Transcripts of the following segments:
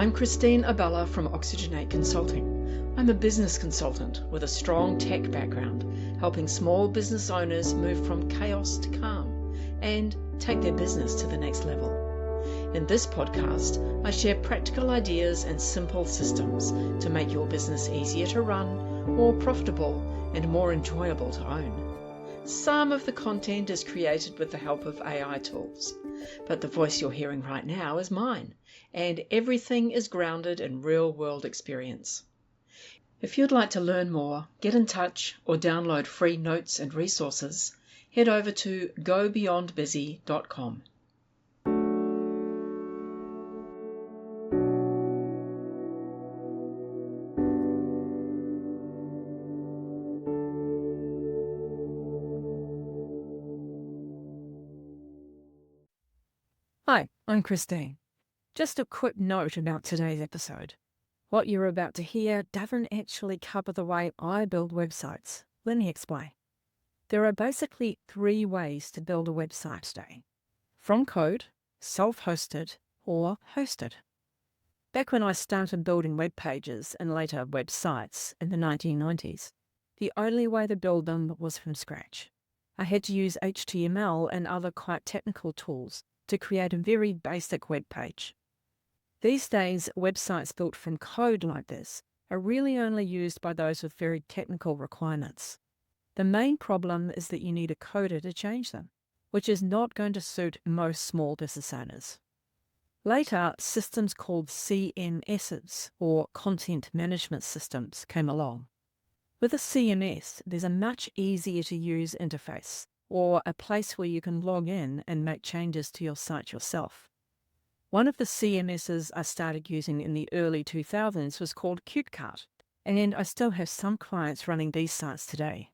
I'm Christine Abela from Oxygenate Consulting. I'm a business consultant with a strong tech background, helping small business owners move from chaos to calm and take their business to the next level. In this podcast, I share practical ideas and simple systems to make your business easier to run, more profitable, and more enjoyable to own. Some of the content is created with the help of AI tools, but the voice you're hearing right now is mine, and everything is grounded in real-world experience. If you'd like to learn more, get in touch, or download free notes and resources, head over to gobeyondbusy.com. Hi, I'm Christine. Just a quick note about today's episode. What you're about to hear doesn't actually cover the way I build websites. Let me explain. There are basically 3 ways to build a website today: from code, self-hosted, or hosted. Back when I started building web pages and later websites in the 1990s, the only way to build them was from scratch. I had to use HTML and other quite technical tools to create a very basic web page. These days, websites built from code like this are really only used by those with very technical requirements. The main problem is that you need a coder to change them, which is not going to suit most small business owners. Later, systems called CMSs, or content management systems, came along. With a CMS, there's a much easier to use interface, or a place where you can log in and make changes to your site yourself. One of the CMSs I started using in the early 2000s was called CuteCart, and I still have some clients running these sites today.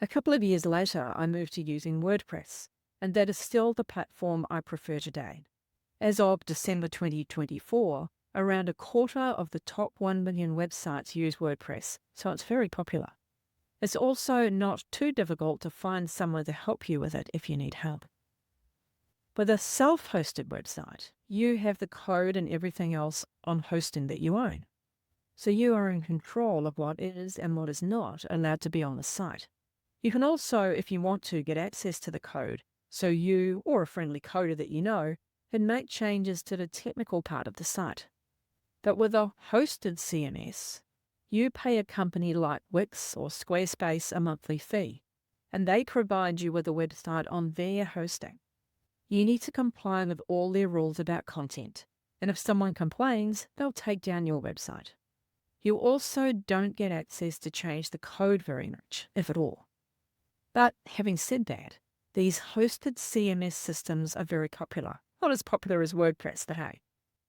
A couple of years later, I moved to using WordPress, and that is still the platform I prefer today. As of December 2024, around a quarter of the top 1 million websites use WordPress, so it's very popular. It's also not too difficult to find someone to help you with it if you need help. With a self-hosted website, you have the code and everything else on hosting that you own. So you are in control of what is and what is not allowed to be on the site. You can also, if you want to, get access to the code, so you or a friendly coder that you know can make changes to the technical part of the site. But with a hosted CMS, you pay a company like Wix or Squarespace a monthly fee, and they provide you with a website on their hosting. You need to comply with all their rules about content, and if someone complains, they'll take down your website. You also don't get access to change the code very much, if at all. But having said that, these hosted CMS systems are very popular. Not as popular as WordPress, but hey.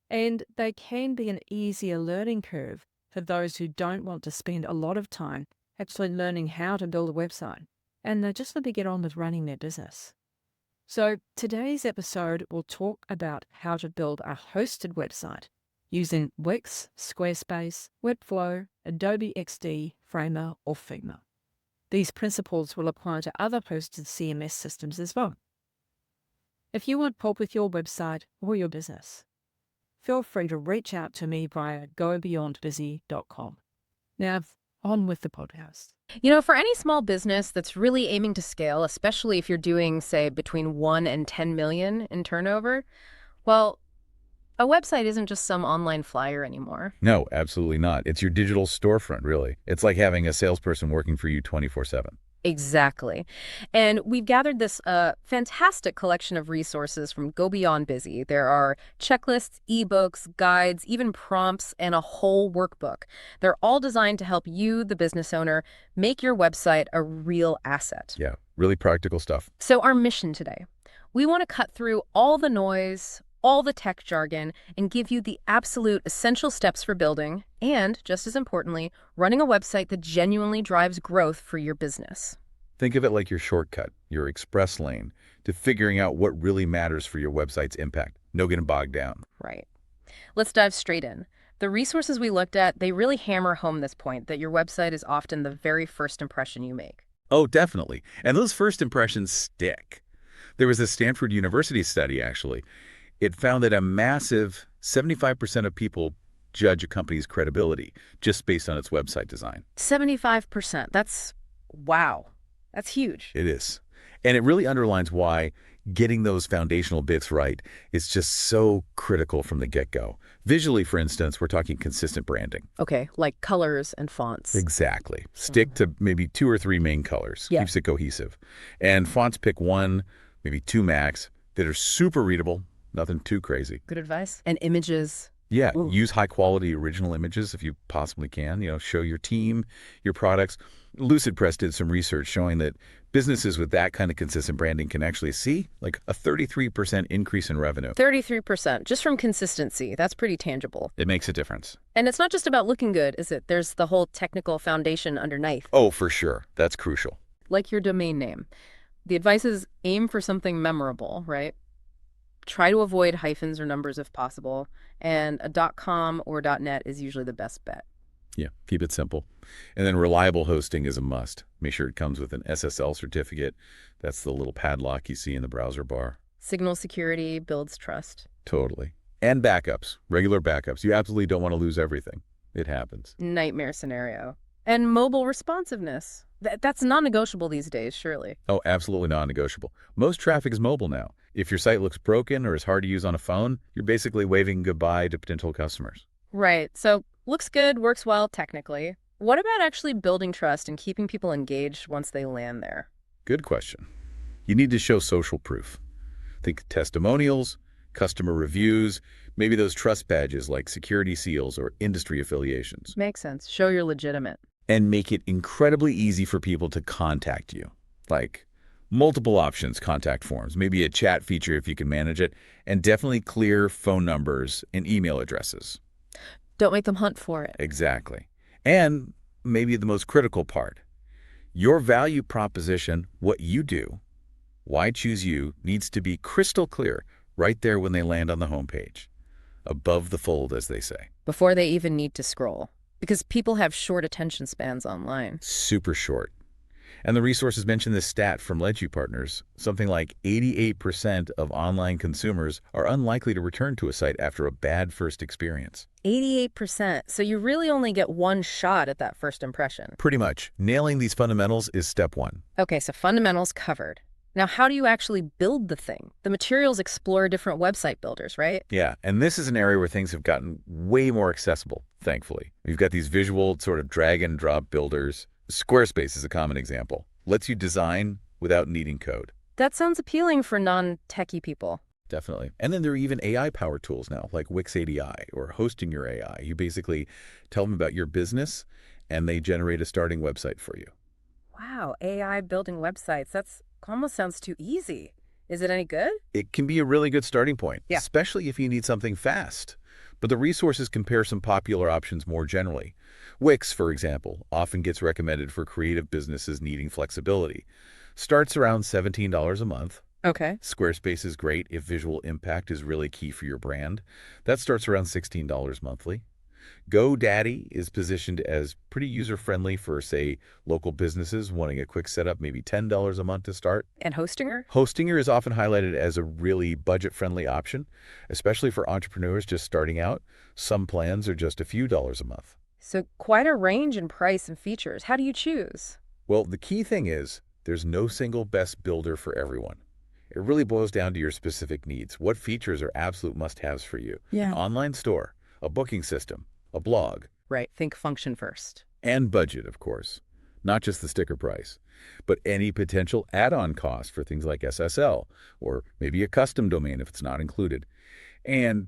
And they can be an easier learning curve for those who don't want to spend a lot of time actually learning how to build a website, and they just want to get on with running their business. So today's episode will talk about how to build a hosted website using Wix, Squarespace, Webflow, Adobe XD, Framer, or Figma. These principles will apply to other hosted CMS systems as well. If you want help with your website or your business, feel free to reach out to me via gobeyondbusy.com. Now, on with the podcast. For any small business that's really aiming to scale, especially if you're doing, say, between 1 and 10 million in turnover, well, a website isn't just some online flyer anymore. No, absolutely not. It's your digital storefront, really. It's like having a salesperson working for you 24/7. Exactly. And we've gathered this fantastic collection of resources from Go Beyond Busy. There are checklists, ebooks, guides, even prompts, and a whole workbook. They're all designed to help you, the business owner, make your website a real asset. Yeah, really practical stuff. So our mission today, we want to cut through all the noise, all the tech jargon, and give you the absolute essential steps for building and, just as importantly, running a website that genuinely drives growth for your business. Think of it like your shortcut, your express lane, to figuring out what really matters for your website's impact. No getting bogged down. Right. Let's dive straight in. The resources we looked at, they really hammer home this point that your website is often the very first impression you make. Oh, definitely. And those first impressions stick. There was a Stanford University study, actually. It found that a massive 75% of people judge a company's credibility just based on its website design. 75%. Wow. That's huge. It is. And it really underlines why getting those foundational bits right is just so critical from the get-go. Visually, for instance, we're talking consistent branding. Okay, like colors and fonts. Exactly. Stick to maybe 2 or 3 main colors. Yeah. Keeps it cohesive. And fonts, pick 1, maybe 2 max, that are super readable, nothing too crazy. Good advice. And images. Yeah, Ooh. use high-quality original images if you possibly can. Show your team, your products. Lucid Press did some research showing that businesses with that kind of consistent branding can actually see like a 33% increase in revenue. 33%, just from consistency. That's pretty tangible. It makes a difference. And it's not just about looking good, is it? There's the whole technical foundation underneath. Oh, for sure. That's crucial. Like your domain name. The advice is aim for something memorable, right? Try to avoid hyphens or numbers if possible. And a .com or .net is usually the best bet. Yeah, keep it simple. And then reliable hosting is a must. Make sure it comes with an SSL certificate. That's the little padlock you see in the browser bar. Signal security builds trust. Totally. And backups, regular backups. You absolutely don't want to lose everything. It happens. Nightmare scenario. And mobile responsiveness. That's non-negotiable these days, surely. Oh, absolutely non-negotiable. Most traffic is mobile now. If your site looks broken or is hard to use on a phone, you're basically waving goodbye to potential customers. Right. So looks good, works well technically. What about actually building trust and keeping people engaged once they land there? Good question. You need to show social proof. Think testimonials, customer reviews, maybe those trust badges like security seals or industry affiliations. Makes sense. Show you're legitimate. And make it incredibly easy for people to contact you. Like multiple options, contact forms, maybe a chat feature if you can manage it, and definitely clear phone numbers and email addresses. Don't make them hunt for it. Exactly. And maybe the most critical part, your value proposition, what you do, why choose you, needs to be crystal clear right there when they land on the homepage. Above the fold, as they say. Before they even need to scroll. Because people have short attention spans online. Super short. And the resources mention this stat from LedU Partners. Something like 88% of online consumers are unlikely to return to a site after a bad first experience. 88%. So you really only get one shot at that first impression. Pretty much. Nailing these fundamentals is step 1. Okay, so fundamentals covered. Now, how do you actually build the thing? The materials explore different website builders, right? Yeah, and this is an area where things have gotten way more accessible, thankfully. We've got these visual sort of drag and drop builders. Squarespace is a common example. Lets you design without needing code. That sounds appealing for non-techie people. Definitely. And then there are even AI-powered tools now, like Wix ADI or Hosting Your AI. You basically tell them about your business, and they generate a starting website for you. Wow, AI building websites. That's almost sounds too easy. Is it any good? It can be a really good starting point, Yeah. especially if you need something fast. But the resources compare some popular options more generally. Wix, for example, often gets recommended for creative businesses needing flexibility. Starts around $17 a month. Okay. Squarespace is great if visual impact is really key for your brand. That starts around $16 monthly. GoDaddy is positioned as pretty user-friendly for, say, local businesses wanting a quick setup, maybe $10 a month to start. And Hostinger? Hostinger is often highlighted as a really budget-friendly option, especially for entrepreneurs just starting out. Some plans are just a few dollars a month. So quite a range in price and features. How do you choose? Well, the key thing is there's no single best builder for everyone. It really boils down to your specific needs. What features are absolute must-haves for you? Yeah. An online store, a booking system, a blog, Right. Think function first. and budget, of course. Not just the sticker price, but any potential add-on cost for things like SSL, or maybe a custom domain if it's not included. And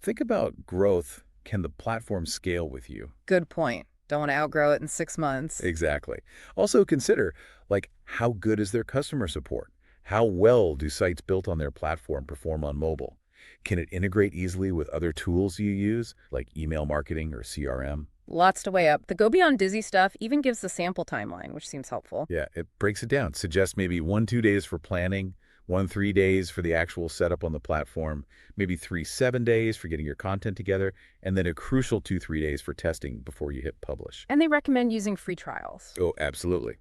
think about growth. Can the platform scale with you? Good point. Don't want to outgrow it in 6 months. Exactly. Also consider, like, how good is their customer support? How well do sites built on their platform perform on mobile? Can it integrate easily with other tools you use, like email marketing or CRM? Lots to weigh up. The Go Beyond Dizzy stuff even gives the sample timeline, which seems helpful. Yeah, it breaks it down. Suggests maybe 1-2 days for planning, 1-3 days for the actual setup on the platform, maybe 3-7 days for getting your content together, and then a crucial 2-3 days for testing before you hit publish. And they recommend using free trials. Oh, absolutely.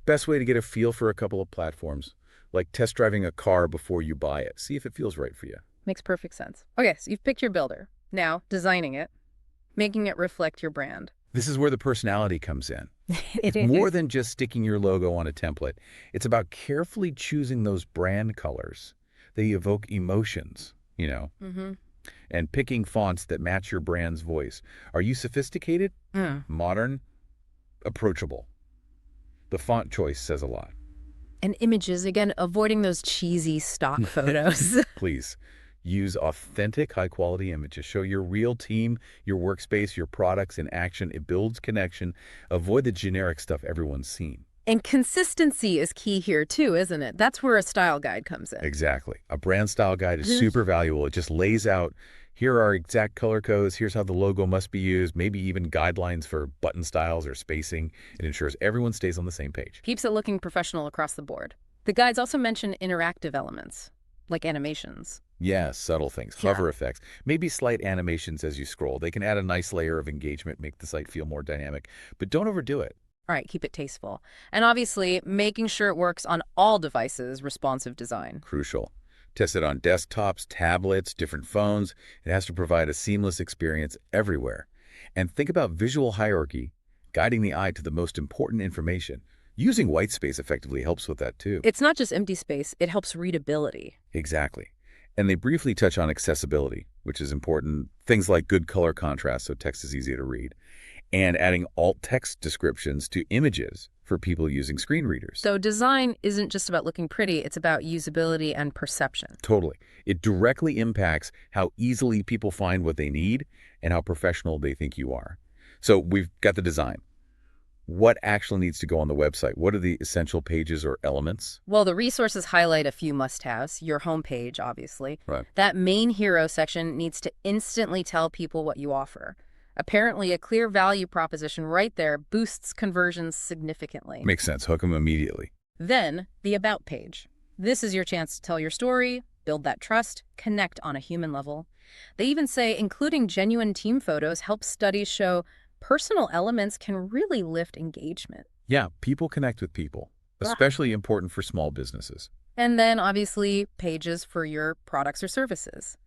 Best way to get a feel for a couple of platforms, like test driving a car before you buy it. See if it feels right for you. Makes perfect sense. Okay, so you've picked your builder. Now, designing it, making it reflect your brand. This is where the personality comes in. It It's more than just sticking your logo on a template. It's about carefully choosing those brand colors. They evoke emotions, Mm-hmm. and picking fonts that match your brand's voice. Are you sophisticated, modern, approachable? The font choice says a lot. And images, again, avoiding those cheesy stock photos. Please use authentic, high-quality images. Show your real team, your workspace, your products in action. It builds connection. Avoid the generic stuff everyone's seen. And consistency is key here too, isn't it? That's where a style guide comes in. Exactly. A brand style guide is super valuable. It just lays out, here are exact color codes, here's how the logo must be used, maybe even guidelines for button styles or spacing. It ensures everyone stays on the same page. Keeps it looking professional across the board. The guides also mention interactive elements, like animations. Yeah, subtle things, hover effects, maybe slight animations as you scroll. They can add a nice layer of engagement, make the site feel more dynamic, but don't overdo it. All right, keep it tasteful. And obviously, making sure it works on all devices, responsive design. Crucial. Test it on desktops, tablets, different phones. It has to provide a seamless experience everywhere. And think about visual hierarchy, guiding the eye to the most important information. Using white space effectively helps with that too. It's not just empty space, it helps readability. Exactly. And they briefly touch on accessibility, which is important. Things like good color contrast so text is easy to read. And adding alt text descriptions to images for people using screen readers. So design isn't just about looking pretty, it's about usability and perception. Totally. It directly impacts how easily people find what they need and how professional they think you are. So we've got the design. What actually needs to go on the website? What are the essential pages or elements? Well, the resources highlight a few must-haves. Your homepage, obviously. Right. That main hero section needs to instantly tell people what you offer. Apparently, a clear value proposition right there boosts conversions significantly. Makes sense. Hook them immediately. Then, the About page. This is your chance to tell your story, build that trust, connect on a human level. They even say including genuine team photos helps studies show personal elements can really lift engagement. Yeah, people connect with people, especially important for small businesses. And then, obviously, pages for your products or services.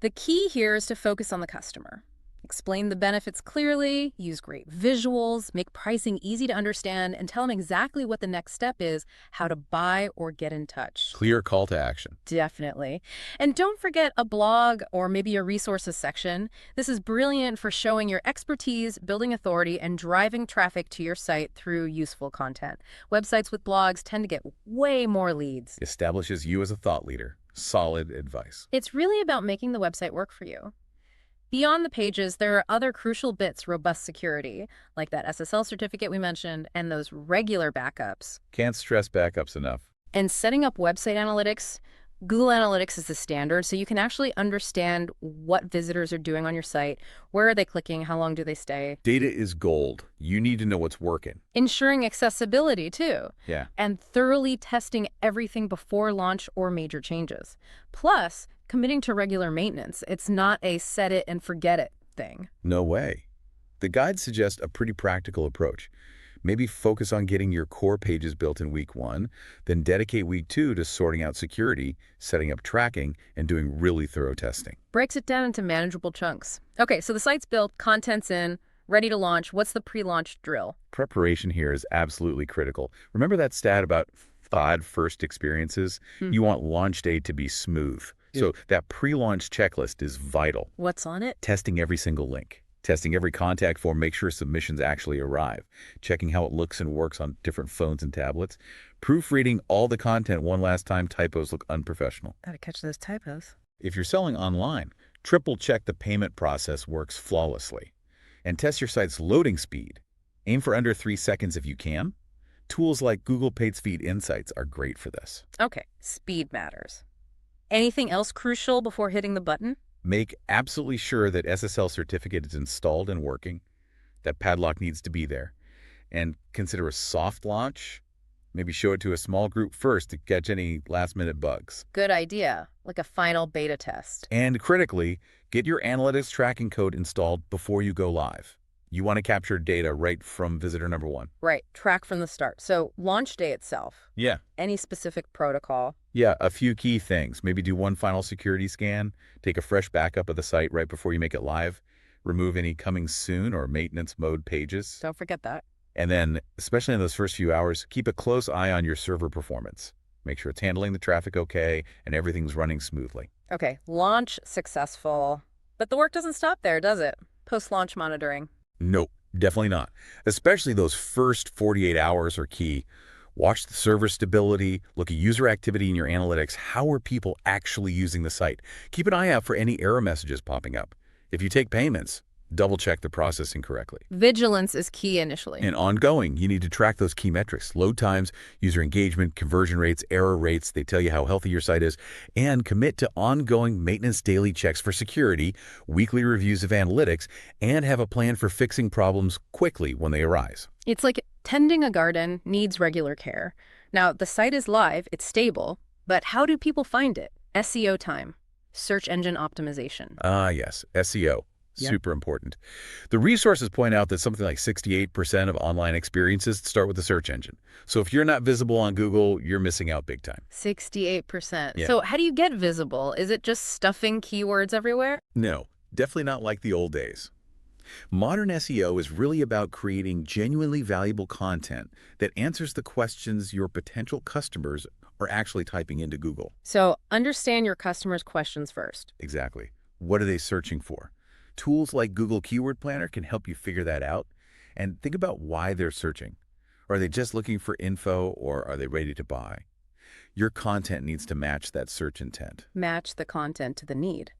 The key here is to focus on the customer. Explain the benefits clearly, use great visuals, make pricing easy to understand, and tell them exactly what the next step is, how to buy or get in touch. Clear call to action. Definitely. And don't forget a blog or maybe a resources section. This is brilliant for showing your expertise, building authority, and driving traffic to your site through useful content. Websites with blogs tend to get way more leads. Establishes you as a thought leader. Solid advice. It's really about making the website work for you. Beyond the pages, there are other crucial bits: robust security, like that SSL certificate we mentioned, and those regular backups. Can't stress backups enough. And setting up website analytics. Google Analytics is the standard, so you can actually understand what visitors are doing on your site, where are they clicking, how long do they stay. Data is gold. You need to know what's working. Ensuring accessibility, too. Yeah. And thoroughly testing everything before launch or major changes. Plus, committing to regular maintenance. It's not a set it and forget it thing. No way. The guides suggest a pretty practical approach. Maybe focus on getting your core pages built in week 1, then dedicate week 2 to sorting out security, setting up tracking, and doing really thorough testing. Breaks it down into manageable chunks. Okay, so the site's built, content's in, ready to launch. What's the pre-launch drill? Preparation here is absolutely critical. Remember that stat about 5 first experiences? You want launch day to be smooth. So that pre-launch checklist is vital. What's on it? Testing every single link. Testing every contact form, make sure submissions actually arrive. Checking how it looks and works on different phones and tablets. Proofreading all the content one last time. Typos look unprofessional. Gotta catch those typos. If you're selling online, triple check the payment process works flawlessly. And test your site's loading speed. Aim for under 3 seconds if you can. Tools like Google PageSpeed Insights are great for this. Okay, speed matters. Anything else crucial before hitting the button? Make absolutely sure that SSL certificate is installed and working. That padlock needs to be there. And consider a soft launch. Maybe show it to a small group first to catch any last-minute bugs. Good idea, like a final beta test. And critically, get your analytics tracking code installed before you go live. You want to capture data right from visitor number 1. Right, track from the start. So launch day itself. Yeah. Any specific protocol? Yeah, a few key things. Maybe do one final security scan, take a fresh backup of the site right before you make it live, remove any coming soon or maintenance mode pages. Don't forget that. And then, especially in those first few hours, keep a close eye on your server performance. Make sure it's handling the traffic okay and everything's running smoothly. Okay, launch successful. But the work doesn't stop there, does it? Post-launch monitoring. Nope, definitely not. Especially those first 48 hours are key. Watch the server stability, look at user activity in your analytics. How are people actually using the site? Keep an eye out for any error messages popping up. If you take payments, double-check the processing correctly. Vigilance is key initially. And ongoing, you need to track those key metrics: load times, user engagement, conversion rates, error rates. They tell you how healthy your site is. And commit to ongoing maintenance daily checks for security, weekly reviews of analytics, and have a plan for fixing problems quickly when they arise. It's like tending a garden needs regular care. Now, the site is live, it's stable, but how do people find it? SEO time, search engine optimization. Ah, yes, SEO. Yep. Super important. The resources point out that something like 68% of online experiences start with the search engine. So if you're not visible on Google, you're missing out big time. 68%. Yeah. So how do you get visible? Is it just stuffing keywords everywhere? No, definitely not like the old days. Modern SEO is really about creating genuinely valuable content that answers the questions your potential customers are actually typing into Google. So understand your customers' questions first. Exactly. What are they searching for? Tools like Google Keyword Planner can help you figure that out. And think about why they're searching. Are they just looking for info, or are they ready to buy? Your content needs to match that search intent. Match the content to the need.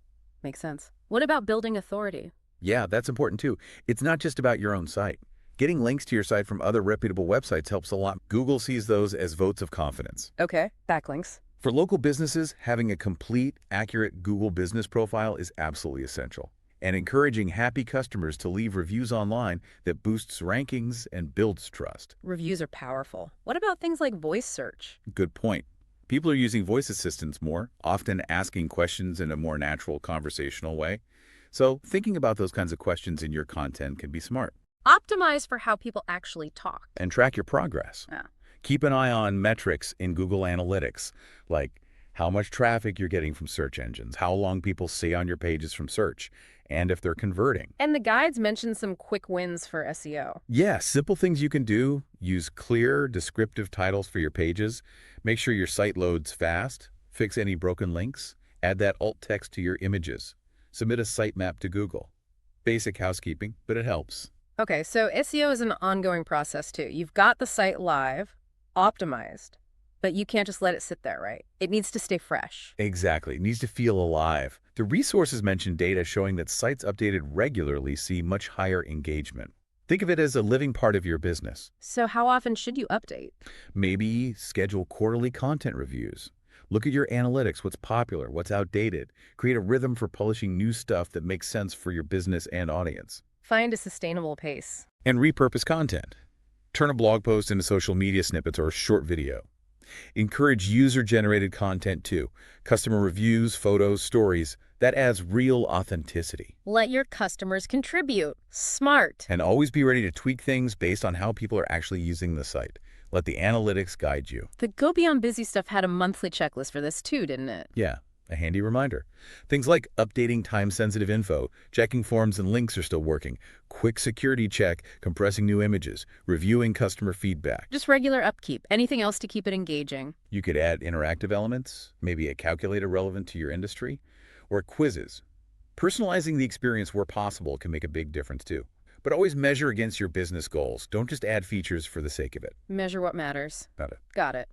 Makes sense. What about building authority? Yeah, that's important too. It's not just about your own site. Getting links to your site from other reputable websites helps a lot. Google sees those as votes of confidence. Okay, backlinks. For local businesses, having a complete, accurate Google business profile is absolutely essential. And encouraging happy customers to leave reviews online that boosts rankings and builds trust. Reviews are powerful. What about things like voice search? Good point. People are using voice assistants more, often asking questions in a more natural conversational way. So thinking about those kinds of questions in your content can be smart. Optimize for how people actually talk. And track your progress. Yeah. Keep an eye on metrics in Google Analytics, like how much traffic you're getting from search engines, how long people stay on your pages from search, and if they're converting. And the guides mention some quick wins for SEO. Yeah, simple things you can do. Use clear, descriptive titles for your pages. Make sure your site loads fast. Fix any broken links. Add that alt text to your images. Submit a sitemap to Google. Basic housekeeping, but it helps. Okay, so SEO is an ongoing process too. You've got the site live, optimized, but you can't just let it sit there, right? It needs to stay fresh. Exactly. It needs to feel alive. The resources mention data showing that sites updated regularly see much higher engagement. Think of it as a living part of your business. So how often should you update? Maybe schedule quarterly content reviews. Look at your analytics, what's popular, what's outdated. Create a rhythm for publishing new stuff that makes sense for your business and audience. Find a sustainable pace. And repurpose content. Turn a blog post into social media snippets or a short video. Encourage user-generated content too. Customer reviews, photos, stories. That adds real authenticity. Let your customers contribute. Smart. And always be ready to tweak things based on how people are actually using the site. Let the analytics guide you. The Go Beyond Busy stuff had a monthly checklist for this too, didn't it? Yeah, a handy reminder. Things like updating time-sensitive info, checking forms and links are still working, quick security check, compressing new images, reviewing customer feedback. Just regular upkeep. Anything else to keep it engaging? You could add interactive elements, maybe a calculator relevant to your industry, or quizzes. Personalizing the experience where possible can make a big difference too. But always measure against your business goals. Don't just add features for the sake of it. Measure what matters. Got it. Got it.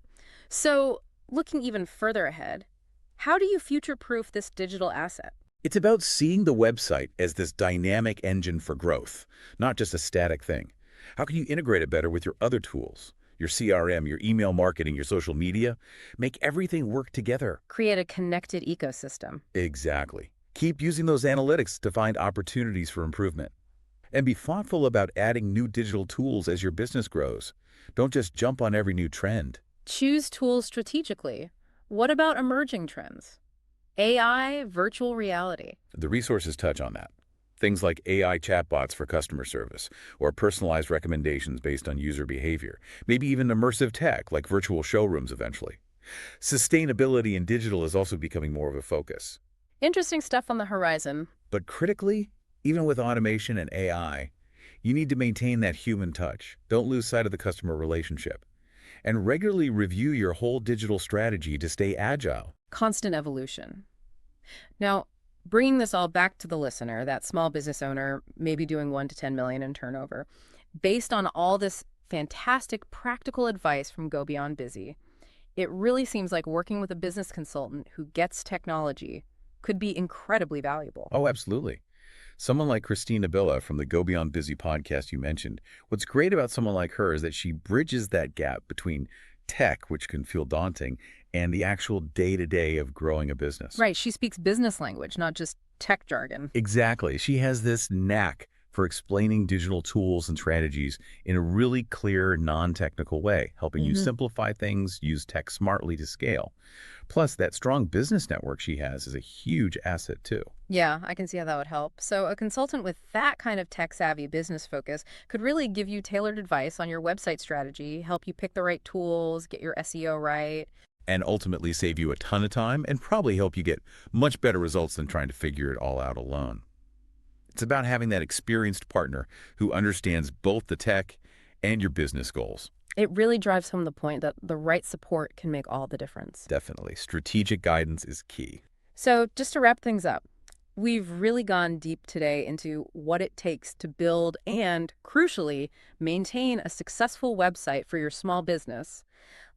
So, looking even further ahead, how do you future-proof this digital asset? It's about seeing the website as this dynamic engine for growth, not just a static thing. How can you integrate it better with your other tools? Your CRM, your email marketing, your social media? Make everything work together. Create a connected ecosystem. Exactly. Keep using those analytics to find opportunities for improvement. And be thoughtful about adding new digital tools as your business grows. Don't just jump on every new trend. Choose tools strategically. What about emerging trends? AI, virtual reality. The resources touch on that. Things like AI chatbots for customer service, or personalized recommendations based on user behavior. Maybe even immersive tech like virtual showrooms eventually. Sustainability in digital is also becoming more of a focus. Interesting stuff on the horizon. But critically, even with automation and AI, you need to maintain that human touch. Don't lose sight of the customer relationship. And regularly review your whole digital strategy to stay agile. Constant evolution. Now, bringing this all back to the listener, that small business owner, maybe doing 1 to 10 million in turnover, based on all this fantastic practical advice from Go Beyond Busy, it really seems like working with a business consultant who gets technology could be incredibly valuable. Oh, absolutely. Someone like Christine Abela from the Go Beyond Busy podcast you mentioned, what's great about someone like her is that she bridges that gap between tech, which can feel daunting, and the actual day-to-day of growing a business. Right, she speaks business language, not just tech jargon. Exactly. She has this knack for explaining digital tools and strategies in a really clear, non-technical way, helping you simplify things, use tech smartly to scale. Plus, that strong business network she has is a huge asset, too. Yeah, I can see how that would help. So a consultant with that kind of tech-savvy business focus could really give you tailored advice on your website strategy, help you pick the right tools, get your SEO right. And ultimately save you a ton of time and probably help you get much better results than trying to figure it all out alone. It's about having that experienced partner who understands both the tech and your business goals. It really drives home the point that the right support can make all the difference. Definitely. Strategic guidance is key. So just to wrap things up, we've really gone deep today into what it takes to build and, crucially, maintain a successful website for your small business,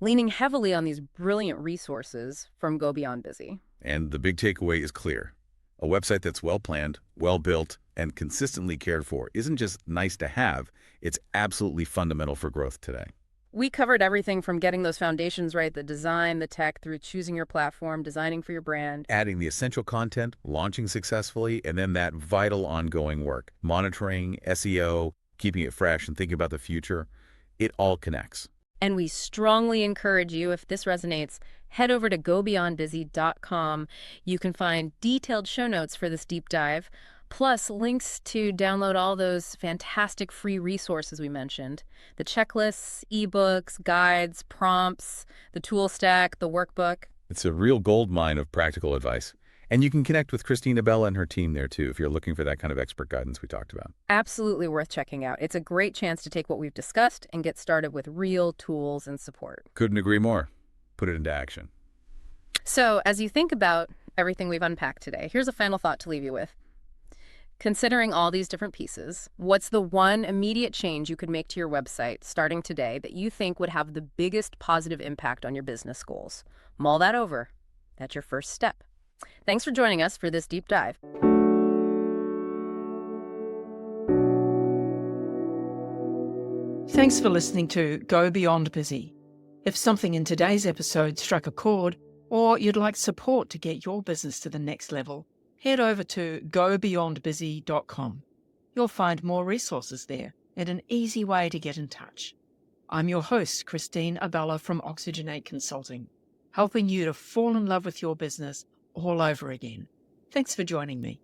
leaning heavily on these brilliant resources from Go Beyond Busy. And the big takeaway is clear. A website that's well-planned, well-built, and consistently cared for isn't just nice to have, it's absolutely fundamental for growth today. We covered everything from getting those foundations right, the design, the tech, through choosing your platform, designing for your brand. Adding the essential content, launching successfully, and then that vital ongoing work. Monitoring, SEO, keeping it fresh, and thinking about the future. It all connects. And we strongly encourage you, if this resonates, head over to gobeyondbusy.com. You can find detailed show notes for this deep dive, plus links to download all those fantastic free resources we mentioned. The checklists, ebooks, guides, prompts, the tool stack, the workbook. It's a real gold mine of practical advice. And you can connect with Christine Abela and her team there, too, if you're looking for that kind of expert guidance we talked about. Absolutely worth checking out. It's a great chance to take what we've discussed and get started with real tools and support. Couldn't agree more. Put it into action. So, as you think about everything we've unpacked today, here's a final thought to leave you with. Considering all these different pieces, what's the one immediate change you could make to your website starting today that you think would have the biggest positive impact on your business goals? Mull that over. That's your first step. Thanks for joining us for this deep dive. Thanks for listening to Go Beyond Busy. If something in today's episode struck a chord, or you'd like support to get your business to the next level, head over to gobeyondbusy.com. You'll find more resources there and an easy way to get in touch. I'm your host, Christine Abela from Oxygenate Consulting, helping you to fall in love with your business all over again. Thanks for joining me.